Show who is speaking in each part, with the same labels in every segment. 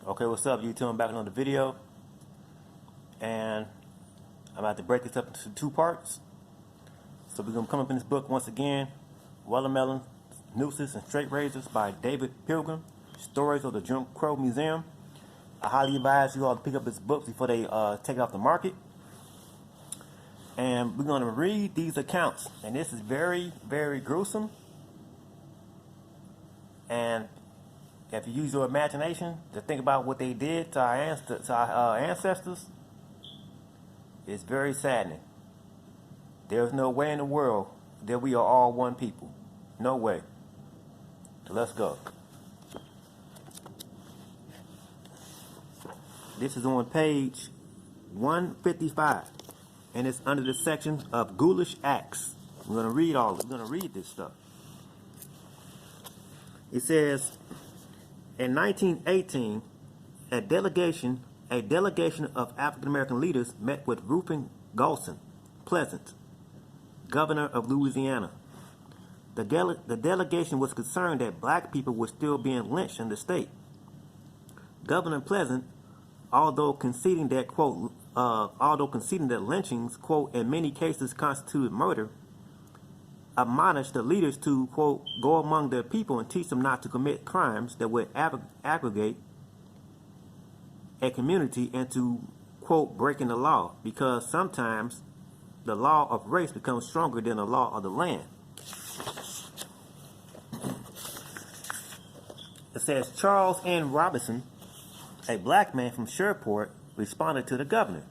Speaker 1: Okay, what's up, YouTube? I'm back on another video, and I'm about to break this up into two parts. So we're gonna come up in this book once again, Watermelon, Nooses, and Straight Razors by David Pilgrim, Stories of the Jim Crow Museum. I highly advise you all to pick up this book before they take it off the market. And we're gonna read these accounts, and this is very, very gruesome. And if you use your imagination to think about what they did to our ancestors, it's very saddening. There's no way in the world that we are all one people. No way. So let's go. This is on page 155, and it's under the section of Ghoulish Acts. We're going to read all of it. We're going to read this stuff. It says, in 1918, a delegation of African-American leaders met with Reuben Pleasant, governor of Louisiana. The delegation was concerned that black people were still being lynched in the state. Governor Pleasant, although conceding that lynchings, quote, in many cases constituted murder, admonished the leaders to, quote, go among their people and teach them not to commit crimes that would aggregate a community into, quote, breaking the law, because sometimes the law of race becomes stronger than the law of the land. It says Charles N. Robinson, a black man from Shreveport, responded to the governor.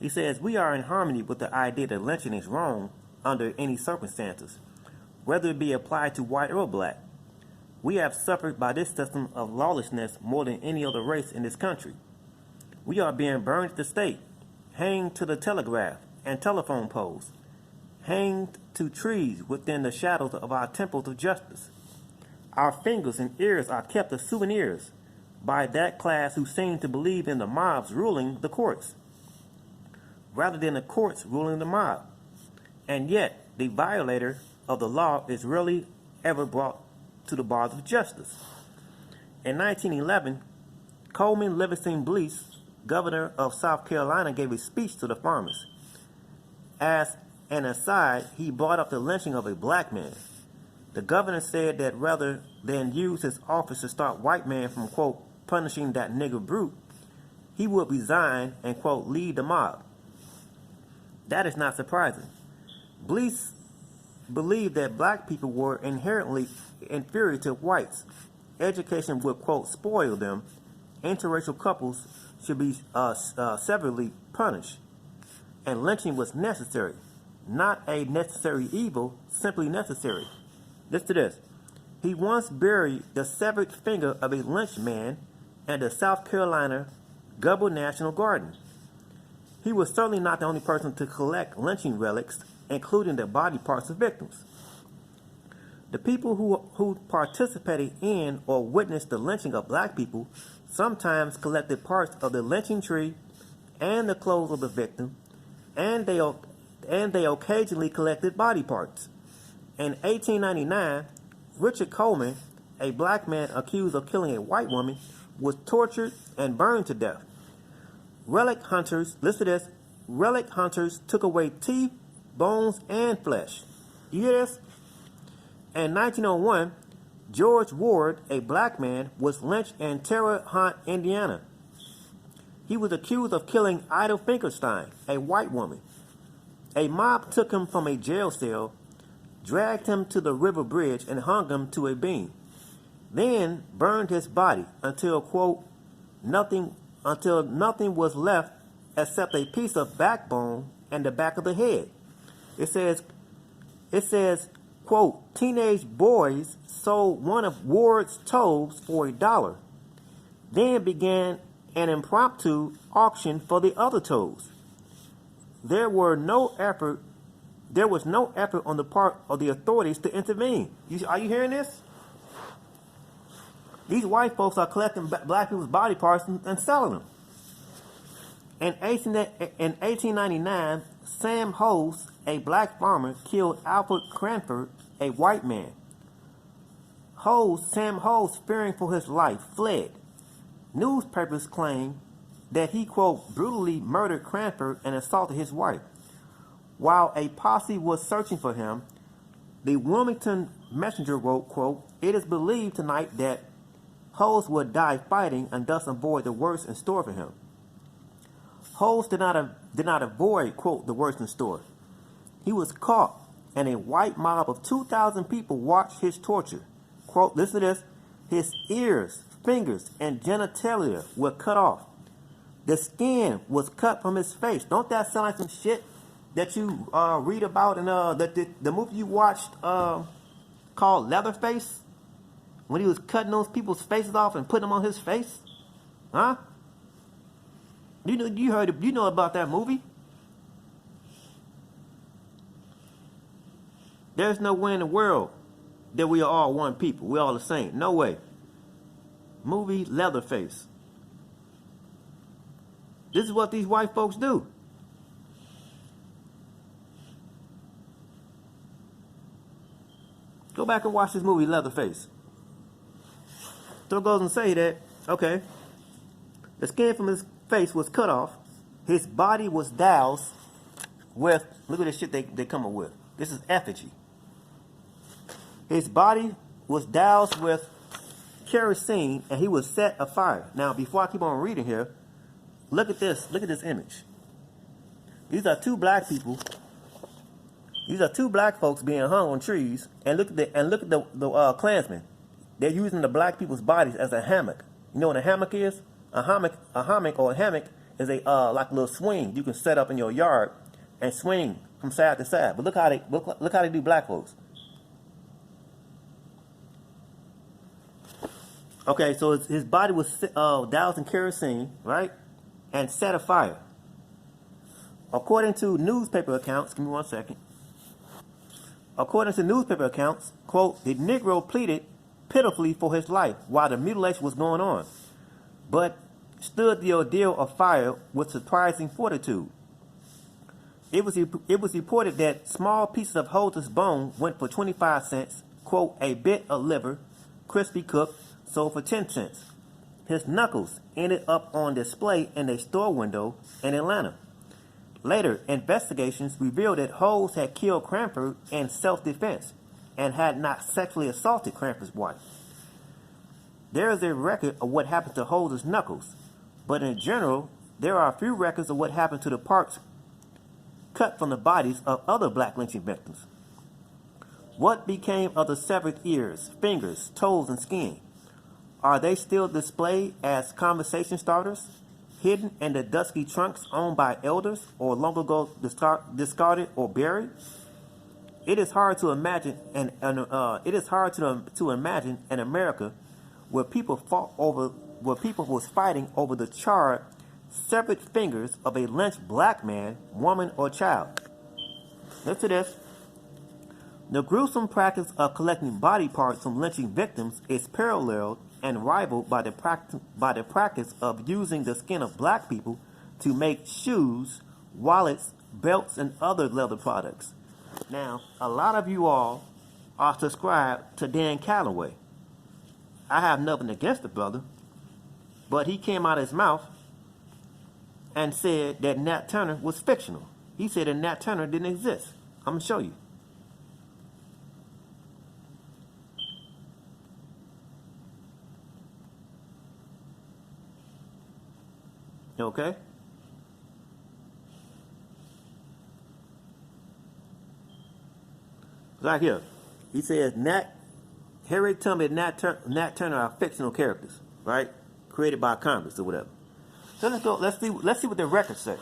Speaker 1: He says, we are in harmony with the idea that lynching is wrong under any circumstances, whether it be applied to white or black. We have suffered by this system of lawlessness more than any other race in this country. We are being burned at the stake, hanged to the telegraph and telephone poles, hanged to trees within the shadows of our temples of justice. Our fingers and ears are kept as souvenirs by that class who seem to believe in the mobs ruling the courts, rather than the courts ruling the mob. And yet, the violator of the law is rarely ever brought to the bars of justice. In 1911, Coleman Livingston Bliss, governor of South Carolina, gave a speech to the farmers. As an aside, he brought up the lynching of a black man. The governor said that rather than use his office to stop white men from, quote, punishing that nigger brute, he would resign and, quote, lead the mob. That is not surprising. Bliss believed that black people were inherently inferior to whites. Education would, quote, spoil them. Interracial couples should be severely punished. And lynching was necessary. Not a necessary evil, simply necessary. Listen to this. He once buried the severed finger of a lynched man in the South Carolina Gubble National Garden. He was certainly not the only person to collect lynching relics, including the body parts of victims. The people who participated in or witnessed the lynching of black people sometimes collected parts of the lynching tree and the clothes of the victim, and they occasionally collected body parts. In 1899, Richard Coleman, a black man accused of killing a white woman, was tortured and burned to death. Relic hunters, listen to this, relic hunters took away teeth, bones, and flesh. You hear this? In 1901, George Ward, a black man, was lynched in Terre Haute, Indiana. He was accused of killing Ida Finkelstein, a white woman. A mob took him from a jail cell, dragged him to the river bridge, and hung him to a beam. Then burned his body until, quote, nothing was left except a piece of backbone and the back of the head. It says, quote, teenage boys sold one of Ward's toes for $1. Then began an impromptu auction for the other toes. There was no effort on the part of the authorities to intervene. Are you hearing this? These white folks are collecting black people's body parts and selling them. In 1899, Sam Hose, a black farmer, killed Alfred Cranford, a white man. Sam Hose, fearing for his life, fled. Newspapers claim that he, quote, brutally murdered Cranford and assaulted his wife. While a posse was searching for him, the Wilmington Messenger wrote, quote, it is believed tonight that Holmes would die fighting and thus avoid the worst in store for him. Holmes did not avoid, quote, the worst in store. He was caught, and a white mob of 2,000 people watched his torture. Quote, listen to this, his ears, fingers, and genitalia were cut off. The skin was cut from his face. Don't that sound like some shit that you read about in the movie you watched called Leatherface? When he was cutting those people's faces off and putting them on his face? Huh? You know about that movie? There's no way in the world that we are all one people. We're all the same. No way. Movie Leatherface. This is what these white folks do. Go back and watch this movie Leatherface. So it goes and say that, okay, the skin from his face was cut off. His body was doused with, look at this shit they come up with. This is effigy. His body was doused with kerosene and he was set afire. Now, before I keep on reading here, look at this. Look at this image. These are two black people. These are two black folks being hung on trees. And look at the Klansmen. They're using the black people's bodies as a hammock. You know what a hammock is? A hammock is a like a little swing you can set up in your yard and swing from side to side. But look how they do black folks. Okay, so his body was doused in kerosene, right, and set afire. According to newspaper accounts, give me 1 second. According to newspaper accounts, quote, the Negro pleaded pitifully for his life while the mutilation was going on, but stood the ordeal of fire with surprising fortitude. It was reported that small pieces of Holmes' bone went for 25 cents, quote, a bit of liver, crispy cooked, sold for 10 cents. His knuckles ended up on display in a store window in Atlanta. Later, investigations revealed that Holmes had killed Cranford in self-defense and had not sexually assaulted Cranford's wife. There is a record of what happened to Holmes' knuckles, but in general, there are a few records of what happened to the parts cut from the bodies of other black lynching victims. What became of the severed ears, fingers, toes, and skin? Are they still displayed as conversation starters, hidden in the dusky trunks owned by elders or long ago discarded or buried? It is hard to imagine, to imagine an America where people was fighting over the charred, severed fingers of a lynched black man, woman, or child. Listen to this. The gruesome practice of collecting body parts from lynching victims is paralleled and rivaled by the practice of using the skin of black people to make shoes, wallets, belts, and other leather products. Now, a lot of you all are subscribed to Dan Calloway. I have nothing against the brother, but he came out of his mouth and said that Nat Turner was fictional. He said that Nat Turner didn't exist. I'm going to show you. Okay? Right here. He says Harry told me Nat Turner are fictional characters, right? Created by Congress or whatever. So let's see what the records say.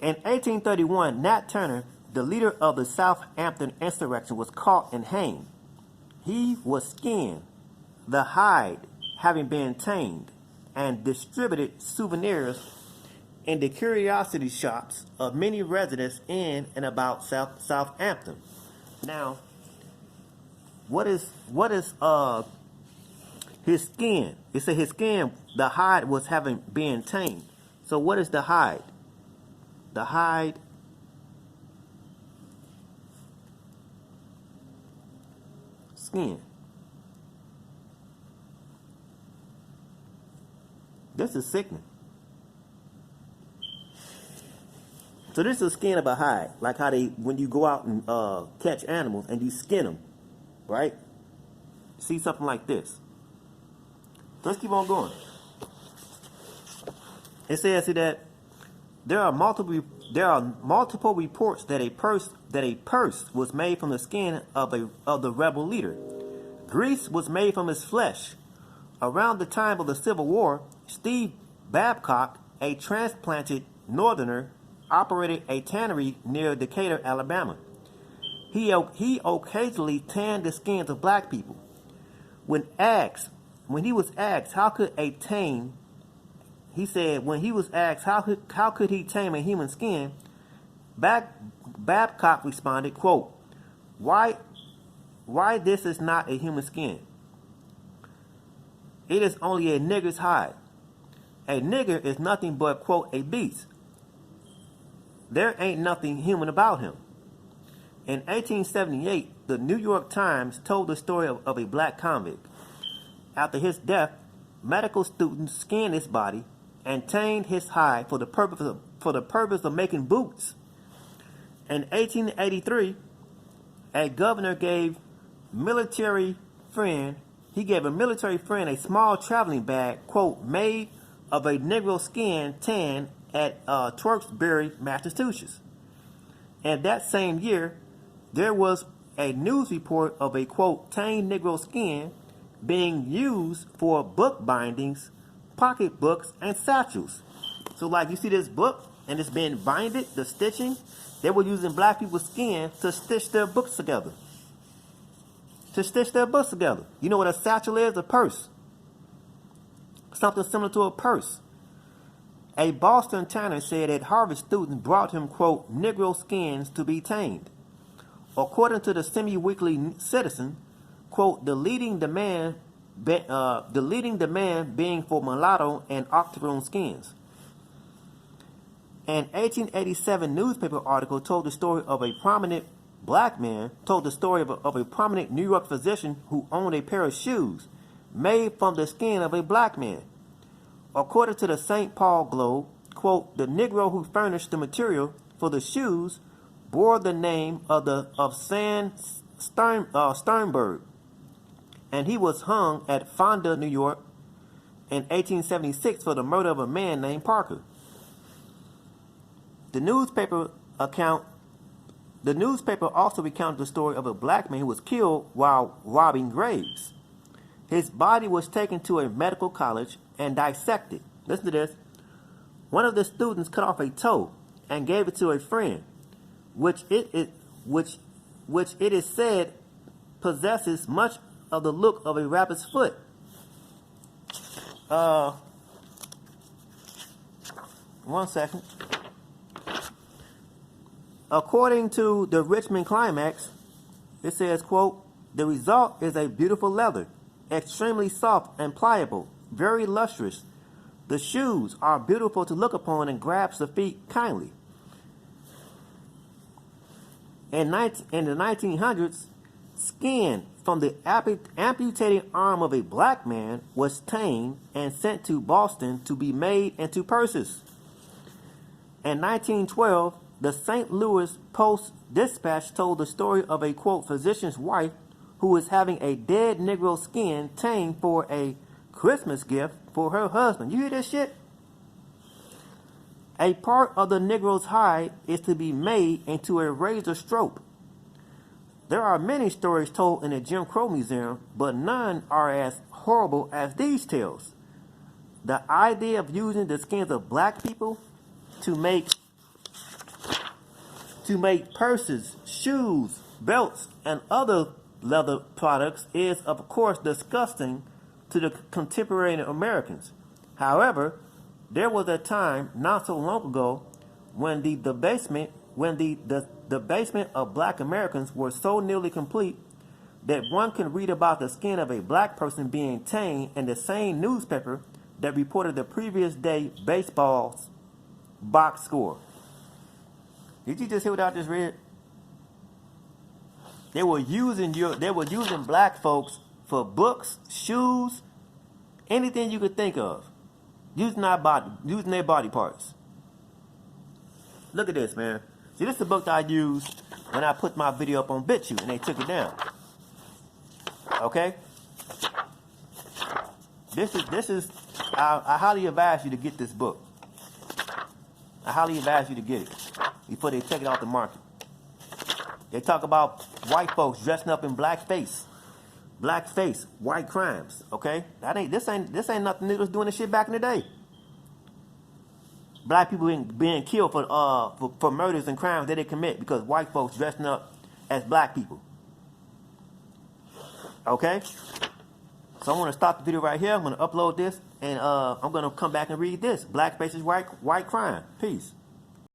Speaker 1: In 1831, Nat Turner, the leader of the Southampton insurrection, was caught and hanged. He was skinned, the hide having been tamed, and distributed souvenirs in the curiosity shops of many residents in and about Southampton. Now, what is his skin? It said his skin, the hide was having been tamed. So what is the hide? The hide skin. This is sickening. So this is the skin of a hide, like how they, when you go out and catch animals and you skin them, right? See something like this. So let's keep on going. It says here that there are multiple reports that a purse was made from the skin of the rebel leader. Grease was made from his flesh. Around the time of the Civil War, Steve Babcock, a transplanted Northerner, operated a tannery near Decatur, Alabama. He occasionally tanned the skins of black people. When he was asked how could he tame a human skin, Babcock responded, quote, why this is not a human skin? It is only a nigger's hide. A nigger is nothing but, quote, a beast. There ain't nothing human about him. In 1878, the New York Times told the story of a black convict. After his death, medical students scanned his body and tanned his hide for the purpose of making boots. In 1883, a governor gave a military friend a small traveling bag, quote, made of a Negro skin tanned at Tewksbury, Massachusetts. And that same year, there was a news report of a, quote, tanned Negro skin being used for book bindings, pocketbooks, and satchels. So like you see this book, and it's been binded, the stitching, they were using black people's skin to stitch their books together. You know what a satchel is? A purse. Something similar to a purse. A Boston tanner said that Harvard students brought him, quote, Negro skins to be tanned. According to the semi-weekly Citizen, quote, the leading demand being for mulatto and octoroon skins. An 1887 newspaper article told the story of a prominent New York physician who owned a pair of shoes made from the skin of a black man. According to the St. Paul Globe, quote, the Negro who furnished the material for the shoes bore the name of Sternberg, and he was hung at Fonda, New York, in 1876 for the murder of a man named Parker. The newspaper also recounted the story of a black man who was killed while robbing graves. His body was taken to a medical college and dissected. Listen to this. One of the students cut off a toe and gave it to a friend, which it is said possesses much of the look of a rabbit's foot. One second. According to the Richmond Climax, it says, quote, the result is a beautiful leather, extremely soft and pliable, very lustrous. The shoes are beautiful to look upon and grasp the feet kindly. In the 1900s, skin from the amputated arm of a black man was tanned and sent to Boston to be made into purses. In 1912, the St. Louis Post-Dispatch told the story of a, quote, physician's wife who was having a dead Negro skin tanned for a Christmas gift for her husband. You hear this shit? A part of the Negro's hide is to be made into a razor strop. There are many stories told in the Jim Crow Museum, but none are as horrible as these tales. The idea of using the skins of black people to make purses, shoes, belts, and other leather products is, of course, disgusting to the contemporary Americans. However, there was a time not so long ago when the debasement of black Americans were so nearly complete that one can read about the skin of a black person being tanned in the same newspaper that reported the previous day baseball's box score. Did you just hear what I just read? They were using black folks for books, shoes, anything you could think of. using their body parts. Look at this, man. See, this is the book that I used when I put my video up on BitChute and they took it down. Okay? This is I highly advise you to get this book. I highly advise you to get it before they take it off the market. They talk about white folks dressing up in blackface, white crimes. Okay, this ain't nothing new. Was doing this shit back in the day. Black people being killed for murders and crimes that they commit because white folks dressing up as black people. Okay, so I'm gonna stop the video right here. I'm gonna upload this, and I'm gonna come back and read this. Blackface is white crime. Peace.